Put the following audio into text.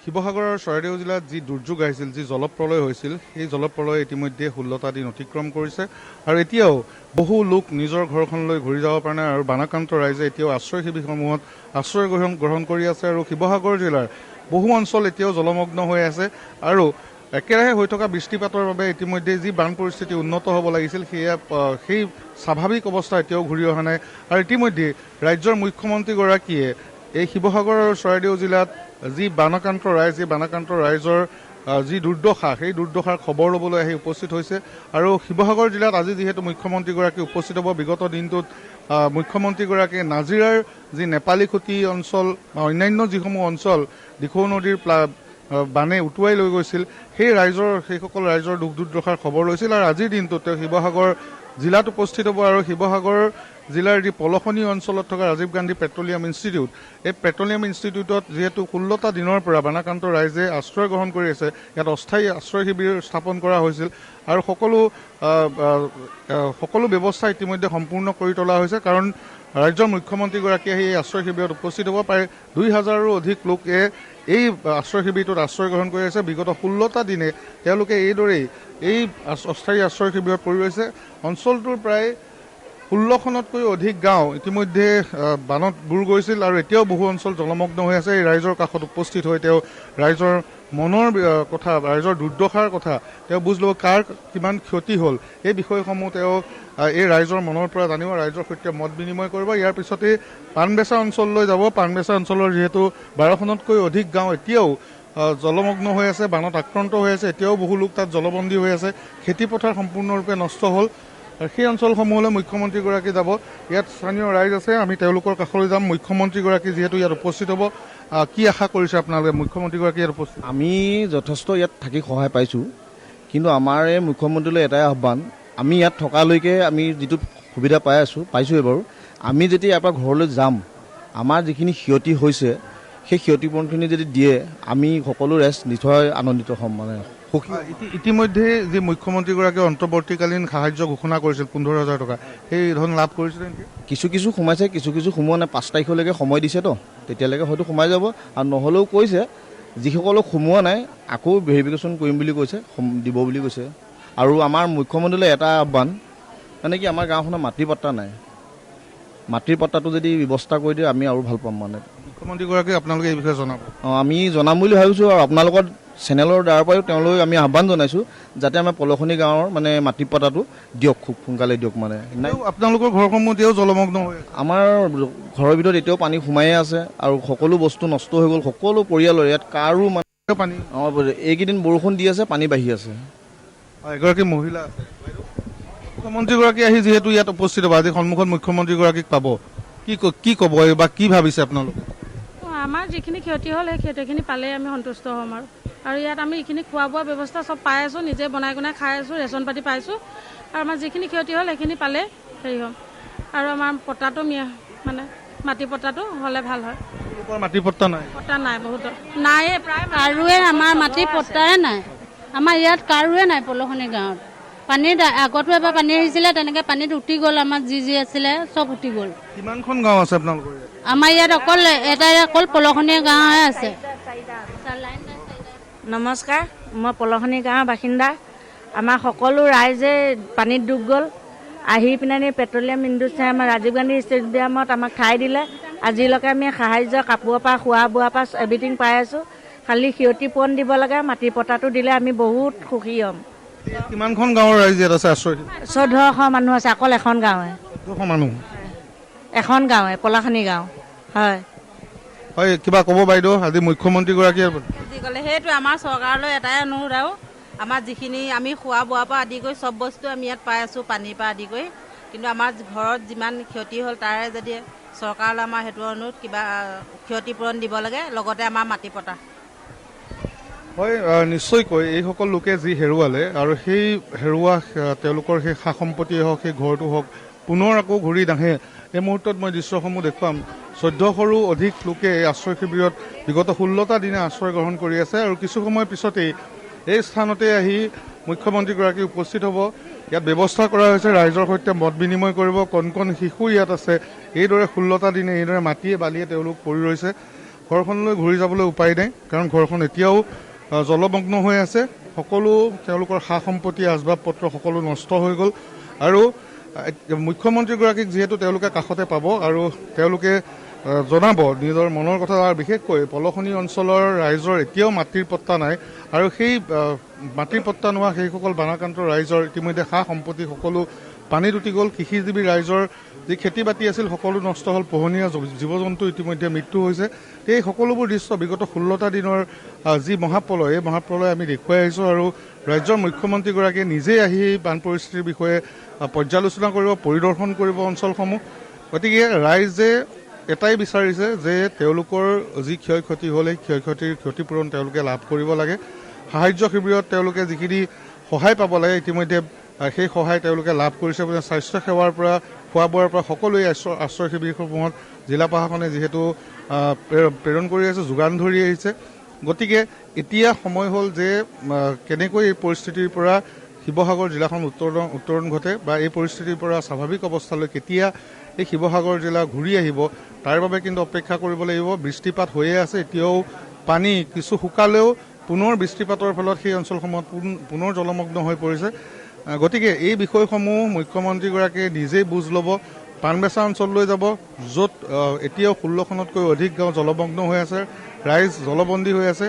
শিৱসাগৰৰ চৰাইদেউ জিলাত যি দুৰ্যোগ আহিছিল, যি জলপ্ৰলয় হৈছিল, সেই জলপ্ৰলয় ইতিমধ্যে 16টা দিন অতিক্ৰম কৰিছে আৰু এতিয়াও বহু লোক নিজৰ ঘৰখনলৈ ঘূৰি যাব পৰা নাই আৰু বানাক্ৰান্ত ৰাইজে এতিয়াও আশ্ৰয় শিবিৰসমূহত আশ্ৰয় গ্ৰহণ কৰি আছে আৰু শিৱসাগৰ জিলাৰ বহু অঞ্চল এতিয়াও জলমগ্ন হৈ আছে আৰু একেৰাহে হৈ থকা বৃষ্টিপাতৰ বাবে ইতিমধ্যে যি বান পৰিস্থিতি উন্নত হ'ব লাগিছিল সেই স্বাভাৱিক অৱস্থা এতিয়াও ঘূৰি অহা নাই আৰু ইতিমধ্যে ৰাজ্যৰ মুখ্যমন্ত্ৰীগৰাকীয়ে এই শিৱসাগৰ আৰু চৰাইদেউ জিলাত যি বানাক্ৰান্ত ৰাইজ, এই বানাক্ৰান্ত ৰাইজৰ যি দুৰ্দশা, সেই দুৰ্দশাৰ খবৰ ল'বলৈ আহি উপস্থিত হৈছে আৰু শিৱসাগৰ জিলাত আজি যিহেতু মুখ্যমন্ত্ৰীগৰাকী উপস্থিত হ'ব, বিগত দিনটোত মুখ্যমন্ত্ৰীগৰাকীয়ে নাজিৰাৰ যি নেপালী খুটি অঞ্চল বা অন্যান্য যিসমূহ অঞ্চল দিখৌ নদীৰ বানে উটুৱাই লৈ গৈছিল, সেইসকল ৰাইজৰ দুখ দুৰ্দশাৰ খবৰ লৈছিল আৰু আজিৰ দিনটোত তেওঁ শিৱসাগৰ জিলাত উপস্থিত হ'ব আৰু শিৱসাগৰ জিলাৰ যি পলসনী অঞ্চলত থকা ৰাজীৱ গান্ধী পেট্ৰলিয়াম ইনষ্টিটিউট, এই পেট্ৰলিয়াম ইনষ্টিটিউটত যিহেতু 16টা দিনৰ পৰা বানাক্ৰান্ত ৰাইজে আশ্ৰয় গ্ৰহণ কৰি আছে, ইয়াত অস্থায়ী আশ্ৰয় শিবিৰ স্থাপন কৰা হৈছিল আৰু সকলো ব্যৱস্থা ইতিমধ্যে সম্পূৰ্ণ কৰি তোলা হৈছে কাৰণ ৰাজ্যৰ মুখ্যমন্ত্ৰীগৰাকীয়ে এই আশ্ৰয় শিবিৰত উপস্থিত হ'ব। প্ৰায় 2000ৰো অধিক লোকে এই আশ্ৰয় শিবিৰটোত আশ্ৰয় গ্ৰহণ কৰি আছে। বিগত 16টা দিনে তেওঁলোকে এইদৰেই এই অস্থায়ী আশ্ৰয় শিবিৰত পৰি ৰৈছে। অঞ্চলটোৰ প্ৰায় 16খনতকৈ অধিক গাঁও ইতিমধ্যে বানত বুৰ গৈছিল আৰু এতিয়াও বহু অঞ্চল জলমগ্ন হৈ আছে। এই ৰাইজৰ কাষত উপস্থিত হৈ তেওঁ ৰাইজৰ মনৰ কথা, ৰাইজৰ দুৰ্দশাৰ কথা তেওঁ বুজ ল'ব, কাৰ কিমান ক্ষতি হ'ল এই বিষয়সমূহ তেওঁ এই ৰাইজৰ মনৰ পৰা জানিব, ৰাইজৰ সৈতে মত বিনিময় কৰিব। ইয়াৰ পিছতেই পাণবেচা অঞ্চললৈ যাব। পাণবেচা অঞ্চলৰ যিহেতু 12খনতকৈ অধিক গাঁও এতিয়াও জলমগ্ন হৈ আছে, বানত আক্ৰান্ত হৈ আছে, এতিয়াও বহু লোক তাত জলবন্দী হৈ আছে, খেতিপথাৰ সম্পূৰ্ণৰূপে নষ্ট হ'ল। সেই অঞ্চলসমূহলৈ মুখ্যমন্ত্ৰীগৰাকী যাব। ইয়াত স্থানীয় ৰাইজ আছে, আমি তেওঁলোকৰ কাষলৈ যাম। মুখ্যমন্ত্ৰীগৰাকী যিহেতু ইয়াত উপস্থিত হ'ব, কি আশা কৰিছে আপোনালোকে মুখ্যমন্ত্ৰীগৰাকী ইয়াত উপস্থিত? আমি যথেষ্ট ইয়াত থাকি সহায় পাইছোঁ, কিন্তু আমাৰ এই মুখ্যমন্ত্ৰীলৈ এটাই আহ্বান, আমি ইয়াত থকালৈকে আমি যিটো সুবিধা পাইছোঁৱেই বাৰু, আমি যেতিয়া ইয়াৰ পৰা ঘৰলৈ যাম, আমাৰ যিখিনি ক্ষতি হৈছে সেই ক্ষতিপূৰণখিনি যদি দিয়ে, আমি সকলো ৰাইজ নিশ্চয় আনন্দিত হ'ম, মানে সুখী। ইতিমধ্যে যি মুখ্যমন্ত্ৰীগৰাকীয়ে অন্তৰ্বৰ্তীকালীন সাহায্য ঘোষণা কৰিছিল 15,000 টকা, সেই ধন লাভ কৰিছিলে নেকি? কিছু সোমাইছে, কিছু সোমোৱা নাই। 5 তাৰিখলৈকে সময় দিছেতো, তেতিয়ালৈকে হয়তো সোমাই যাব আৰু নহ'লেও কৈছে যিসকলক সোমোৱা নাই আকৌ ভেৰিফিকেশ্যন কৰিম বুলি কৈছে, দিব বুলি কৈছে। আৰু আমাৰ মুখ্যমন্ত্ৰীলৈ এটা আহ্বান, মানে কি আমাৰ গাঁওখনৰ মাটিৰ পট্টা নাই, মাটিৰ পট্টাটো যদি ব্যৱস্থা কৰি দিয়ে আমি আৰু ভাল পাম। মানে মুখ্যমন্ত্ৰীগৰাকীক আপোনালোকে এই বিষয়ে জনাব? আমি জনাম বুলি ভাবিছোঁ আৰু আপোনালোকৰ চেনেলৰ দ্বাৰা পৰাও তেওঁলোক আমি আহ্বান জনাইছোঁ যাতে আমাৰ পলসনী গাঁৱৰ মানে মাটি পট্টাটো দিয়ক, খুব সোনকালে দিয়ক। মানে আপোনালোকৰ ঘৰসমূহ এতিয়াও জলমগ্ন হৈ আছে? আমাৰ ঘৰৰ ভিতৰত এতিয়াও পানী সোমায়ে আছে আৰু সকলো বস্তু নষ্ট হৈ গ'ল, সকলো পৰিয়ালৰ। ইয়াত কাৰো মানে পানী, এইকেইদিন বৰষুণ দি আছে, পানী বাঢ়ি আছে। এগৰাকী মহিলা আছে। মুখ্যমন্ত্ৰীগৰাকী আহি যিহেতু ইয়াত উপস্থিত হ'ব, আজি সন্মুখত মুখ্যমন্ত্ৰীগৰাকীক পাব, কি ক'ব বা কি ভাবিছে আপোনালোকে? আমাৰ যিখিনি ক্ষতি হ'ল সেই ক্ষতিখিনি পালেই আমি সন্তুষ্ট হ'ম আৰু ইয়াত আমি এইখিনি খোৱা বোৱা ব্যৱস্থা চব পাই আছোঁ, নিজে বনাই খাই আছোঁ, ৰেচন পাতি পাইছোঁ আৰু আমাৰ যিখিনি ক্ষতি হ'ল সেইখিনি পালে হেৰি হ'ম। আৰু আমাৰ পট্টাটো মানে মাটি পট্টাটো হ'লে ভাল হয়। মাটি পট্টা নাই? পট্টা নাই, বহুতৰ নাই, প্ৰায় কাৰোৱে আমাৰ মাটি পট্টাই নাই। আমাৰ ইয়াত কাৰোৱে নাই পলসনী গাঁৱত। পানীত আগতো এবাৰ পানী আহিছিলে, তেনেকৈ পানীত উটি গ'ল, আমাৰ যি আছিলে চব উটি গ'ল। কিমানখন গাঁও আছে আপোনালোকৰ? আমাৰ ইয়াত অকল পলসনী গাঁৱহে আছে। নমস্কাৰ, মই পলসনী গাঁৱৰ বাসিন্দা। আমাৰ সকলো ৰাইজে পানীত ডুব গ'ল। আহি পিনে পেট্ৰলিয়াম ইণ্ডাষ্ট্ৰী আমাৰ ৰাজীৱ গান্ধী ষ্টেডিয়ামত আমাক ঠাই দিলে। আজিলৈকে আমি সাহাৰ্য, কাপোৰৰ পৰা, খোৱা বোৱাৰ পৰা এভৰিথিং পাই আছোঁ। খালি ক্ষতিপূৰণ দিব লাগে, মাটিৰ পট্টাটো দিলে আমি বহুত সুখী হ'ম। কিমানখন গাঁৱৰ ৰাইজ ইয়াত আছে আশ্ৰয়? 1400 মানুহ আছে, অকল এখন গাঁৱে। 1400 মানুহ? এখন গাঁৱে, পলাশনী গাঁও। হয়, কিবা ক'ব বাইদেউ আজি মুখ্যমন্ত্ৰীগৰাকীয়ে? ক'লে সেইটো আমাৰ চৰকাৰলৈ এটাই অনুৰোধ, আৰু আমাৰ যিখিনি আমি খোৱা বোৱাৰ পৰা আদি কৰি চব বস্তু আমি ইয়াত পাই আছোঁ, পানীৰ পৰা আদি কৰি, কিন্তু আমাৰ ঘৰত যিমান ক্ষতি হ'ল তাৰে যদি চৰকাৰলৈ আমাৰ সেইটো অনুৰোধ, কিবা ক্ষতিপূৰণ দিব লাগে, লগতে আমাৰ মাটি পট্টা। হয়, নিশ্চয়কৈ এইসকল লোকে যি হেৰুৱালে আৰু সেই হেৰুৱা তেওঁলোকৰ সেই সা সম্পত্তিয়ে হওক, সেই ঘৰটো হওক, পুনৰ আকৌ ঘূৰি নাহে। এই মুহূৰ্তত মই দৃশ্যসমূহ দেখুৱাম। 1400ৰো অধিক লোকে এই আশ্ৰয় শিবিৰত বিগত 16টা দিনে আশ্ৰয় গ্ৰহণ কৰি আছে আৰু কিছু সময়ৰ পিছতেই এই স্থানতে আহি মুখ্যমন্ত্ৰীগৰাকী উপস্থিত হ'ব। ইয়াত ব্যৱস্থা কৰা হৈছে, ৰাইজৰ সৈতে মত বিনিময় কৰিব। কণ শিশু ইয়াত আছে, এইদৰে 16টা দিনে এইদৰে মাটিয়ে বালিয়ে তেওঁলোক পৰি ৰৈছে। ঘৰখনলৈ ঘূৰি যাবলৈ উপায় নাই, কাৰণ ঘৰখন এতিয়াও জলমগ্ন হৈ আছে। সকলো তেওঁলোকৰ সা সম্পত্তি আচবাব পত্ৰ সকলো নষ্ট হৈ গ'ল। আৰু মুখ্যমন্ত্ৰীগৰাকীক যিহেতু তেওঁলোকে কাষতে পাব আৰু তেওঁলোকে জনাব নিজৰ মনৰ কথা, আৰু বিশেষকৈ পলসনি অঞ্চলৰ ৰাইজৰ এতিয়াও মাটিৰ পট্টা নাই, আৰু সেই মাটিৰ পট্টা নোহোৱা সেইসকল বানাক্ৰান্ত ৰাইজৰ ইতিমধ্যে সা সম্পত্তি সকলো পানীত উটি গ'ল। কৃষিজীৱী ৰাইজৰ যি খেতি বাতি আছিল সকলো নষ্ট হ'ল, পোহনীয়া জীৱ জন্তু ইতিমধ্যে মৃত্যু হৈছে। এই সকলোবোৰ দৃশ্য বিগত 16টা দিনৰ যি মহাপ্ৰলয়, এই মহাপ্ৰলয় আমি দেখুৱাই আহিছোঁ, আৰু ৰাজ্যৰ মুখ্যমন্ত্ৰীগৰাকীয়ে নিজেই আহি বান পৰিস্থিতিৰ বিষয়ে পৰ্যালোচনা কৰিব, পৰিদৰ্শন কৰিব অঞ্চলসমূহ। গতিকে ৰাইজে এটাই বিচাৰিছে যে তেওঁলোকৰ যি ক্ষয় ক্ষতি হ'ল এই ক্ষয় ক্ষতিৰ ক্ষতিপূৰণ তেওঁলোকে লাভ কৰিব লাগে। সাহায্য শিবিৰত তেওঁলোকে যিখিনি সহায় পাব লাগে ইতিমধ্যে সেই সহায় তেওঁলোকে লাভ কৰিছে বুলি স্বাস্থ্যসেৱাৰ পৰা খোৱা বোৱাৰ পৰা সকলোৱে আশ্ৰয় শিবিৰসমূহত জিলা প্ৰশাসনে যিহেতু প্ৰেৰণ কৰি আছে, যোগান ধৰি আহিছে। গতিকে এতিয়া সময় হ'ল যে কেনেকৈ এই পৰিস্থিতিৰ পৰা শিৱসাগৰ জিলাখন উত্তৰণ ঘটে বা এই পৰিস্থিতিৰ পৰা স্বাভাৱিক অৱস্থালৈ কেতিয়া এই শিৱসাগৰ জিলা ঘূৰি আহিব তাৰ বাবে কিন্তু অপেক্ষা কৰিব লাগিব। বৃষ্টিপাত হৈয়ে আছে, এতিয়াও পানী কিছু শুকালেও পুনৰ বৃষ্টিপাতৰ ফলত সেই অঞ্চলসমূহত পুনৰ জলমগ্ন হৈ পৰিছে। গতিকে এই বিষয়সমূহ মুখ্যমন্ত্ৰীগৰাকীয়ে নিজেই বুজ ল'ব, পানবেচা অঞ্চললৈ যাব, য'ত এতিয়াও 16খনতকৈ অধিক গাঁও জলমগ্ন হৈ আছে, ৰাইজ জলবন্দী হৈ আছে।